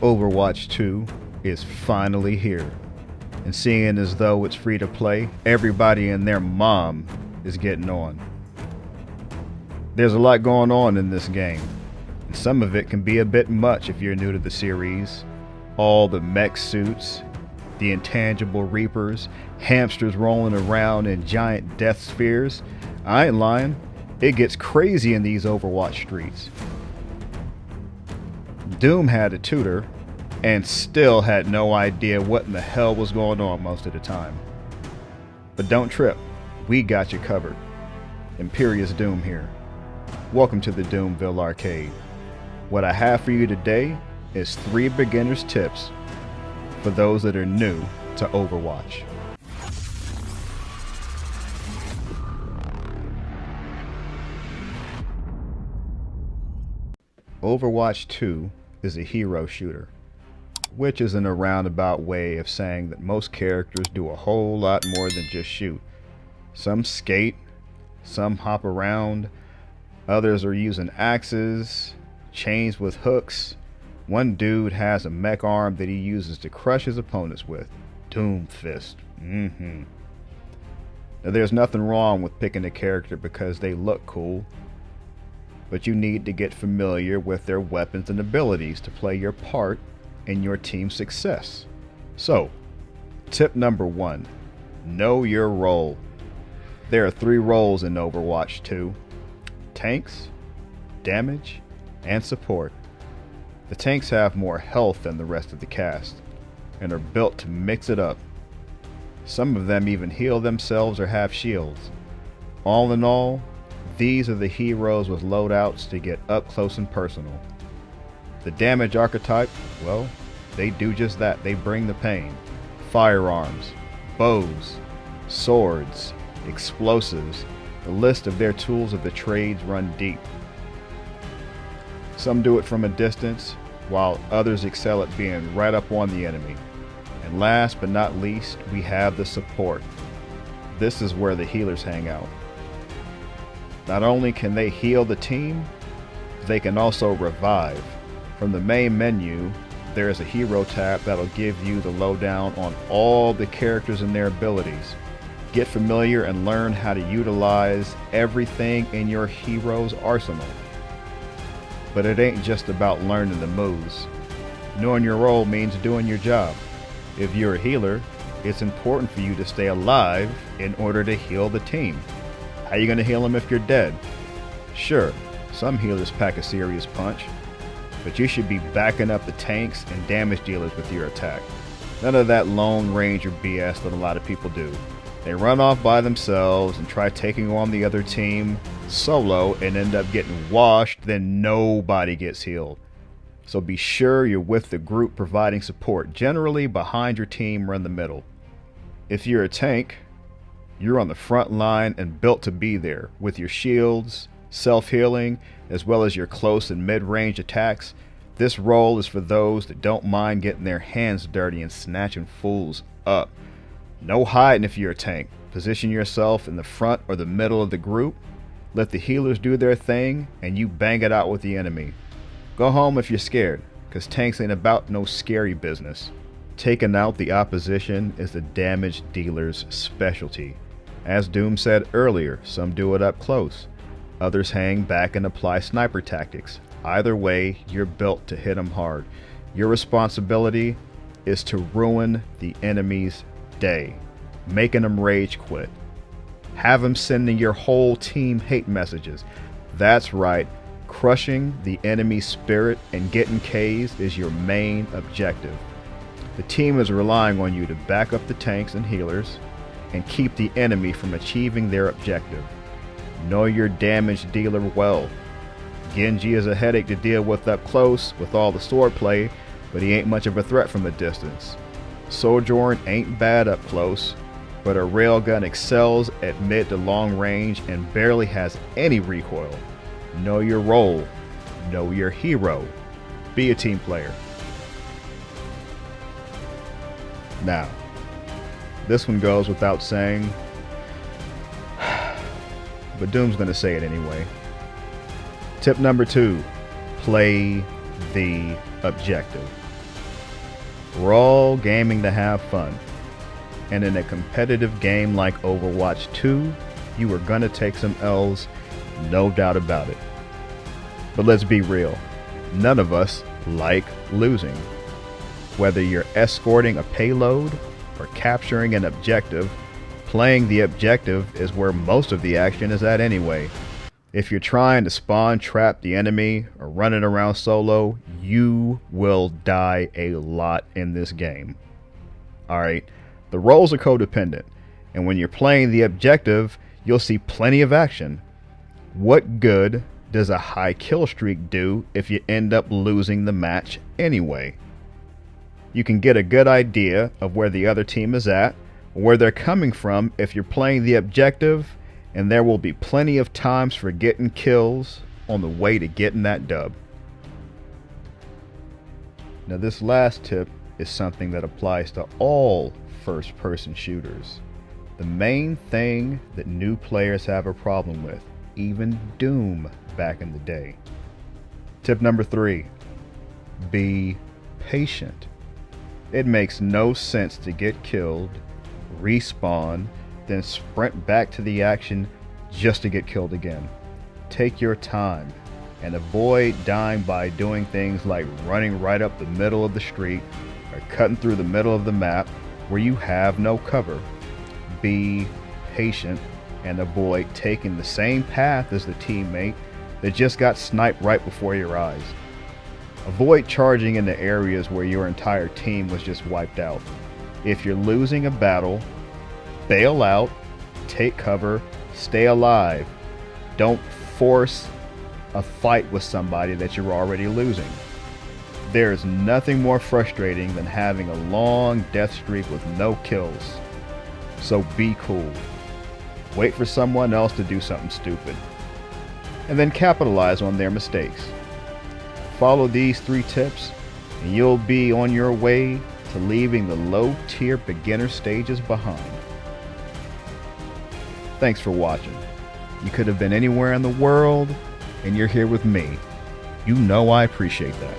Overwatch 2 is finally here, and seeing as though it's free to play, everybody and their mom is getting on. There's a lot going on in this game, and some of it can be a bit much if you're new to the series. All the mech suits, the intangible reapers, hamsters rolling around in giant death spheres. I ain't lying, it gets crazy in these Overwatch streets. Doom had a tutor and still had no idea what in the hell was going on most of the time. But don't trip, we got you covered. Imperious Doom here. Welcome to the Doomville Arcade. What I have for you today is 3 beginner's tips for those that are new to Overwatch. Overwatch 2 is a hero shooter, which is in a roundabout way of saying that most characters do a whole lot more than just shoot. Some skate, some hop around, others are using axes, chains with hooks. One dude has a mech arm that he uses to crush his opponents with. Doom Fist. Now there's nothing wrong with picking a character because they look cool, but you need to get familiar with their weapons and abilities to play your part in your team's success. So, tip number 1, know your role. There are 3 roles in Overwatch 2: tanks, damage, and support. The tanks have more health than the rest of the cast, and are built to mix it up. Some of them even heal themselves or have shields. All in all, these are the heroes with loadouts to get up close and personal. The damage archetype, well, they do just that. They bring the pain. Firearms, bows, swords, explosives. The list of their tools of the trades run deep. Some do it from a distance, while others excel at being right up on the enemy. And last but not least, we have the support. This is where the healers hang out. Not only can they heal the team, they can also revive. From the main menu, there is a hero tab that'll give you the lowdown on all the characters and their abilities. Get familiar and learn how to utilize everything in your hero's arsenal. But it ain't just about learning the moves. Knowing your role means doing your job. If you're a healer, it's important for you to stay alive in order to heal the team. How you gonna heal them if you're dead? Sure, some healers pack a serious punch, but you should be backing up the tanks and damage dealers with your attack. None of that Lone Ranger BS that a lot of people do. They run off by themselves and try taking on the other team solo and end up getting washed, then nobody gets healed. So be sure you're with the group providing support. Generally behind your team or in the middle. If you're a tank, you're on the front line and built to be there with your shields, self-healing, as well as your close and mid-range attacks. This role is for those that don't mind getting their hands dirty and snatching fools up. No hiding if you're a tank. Position yourself in the front or the middle of the group. Let the healers do their thing and you bang it out with the enemy. Go home if you're scared, cause tanks ain't about no scary business. Taking out the opposition is the damage dealer's specialty. As Doom said earlier, some do it up close. Others hang back and apply sniper tactics. Either way, you're built to hit them hard. Your responsibility is to ruin the enemy's day, making them rage quit. Have them sending your whole team hate messages. That's right, crushing the enemy's spirit and getting Ks is your main objective. The team is relying on you to back up the tanks and healers and keep the enemy from achieving their objective. Know your damage dealer well. Genji is a headache to deal with up close with all the swordplay, but he ain't much of a threat from a distance. Sojourn ain't bad up close, but a railgun excels at mid to long range and barely has any recoil. Know your role. Know your hero. Be a team player. Now, this one goes without saying, but Doom's gonna say it anyway. Tip number 2, play the objective. We're all gaming to have fun. And in a competitive game like Overwatch 2, you are gonna take some L's, no doubt about it. But let's be real, none of us like losing. Whether you're escorting a payload or capturing an objective, playing the objective is where most of the action is at anyway. If you're trying to spawn trap the enemy or running around solo, you will die a lot in this game. Alright, the roles are codependent, and when you're playing the objective, you'll see plenty of action. What good does a high kill streak do if you end up losing the match anyway? You can get a good idea of where the other team is at, or where they're coming from if you're playing the objective, and there will be plenty of times for getting kills on the way to getting that dub. Now this last tip is something that applies to all first-person shooters. The main thing that new players have a problem with, even Doom back in the day. Tip number 3, be patient. It makes no sense to get killed, respawn, then sprint back to the action just to get killed again. Take your time and avoid dying by doing things like running right up the middle of the street or cutting through the middle of the map where you have no cover. Be patient and avoid taking the same path as the teammate that just got sniped right before your eyes. Avoid charging into areas where your entire team was just wiped out. If you're losing a battle, bail out, take cover, stay alive. Don't force a fight with somebody that you're already losing. There is nothing more frustrating than having a long death streak with no kills. So be cool. Wait for someone else to do something stupid, and then capitalize on their mistakes. Follow these 3 tips, and you'll be on your way to leaving the low-tier beginner stages behind. Thanks for watching. You could have been anywhere in the world, and you're here with me. You know I appreciate that.